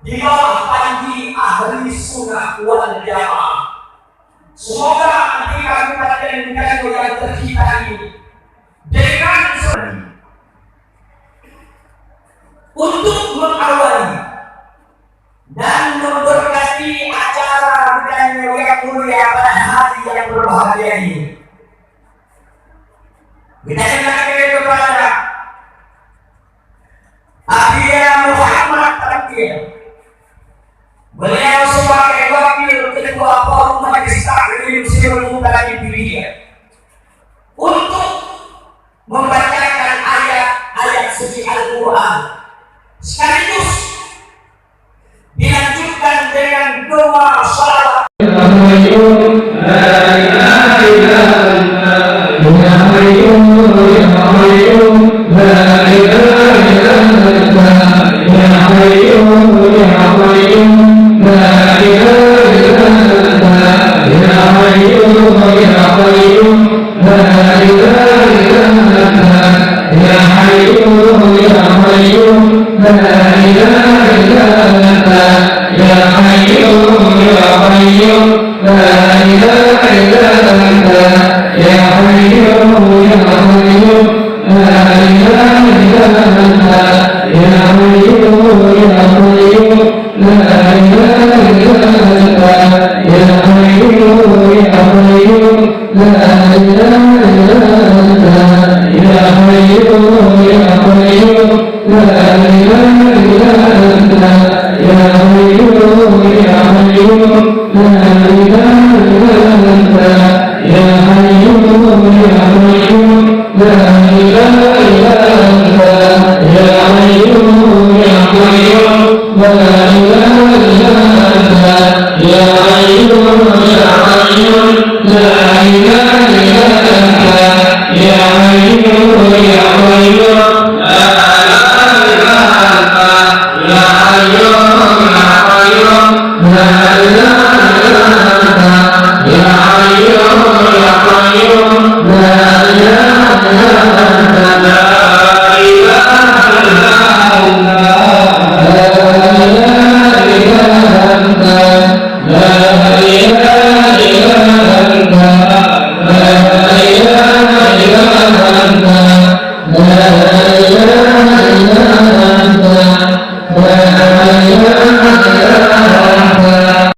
di bawah panji ahli sunnah wal jamaah. Semoga nanti kabupaten Bengkulu yang tercinta ini dengan untuk mengawali dan memberkati acara dan yang mulia pada hari yang berbahagia ini. Kita kenalkan kepada Abia Muhammad Taqir. Beliau sebagai wakil ketua forum Majelis Taklim Sirul Muqaddim Dunia untuk membacakan ayat-ayat suci Al-Quran, sekaligus dilanjutkan dengan doa salawat. La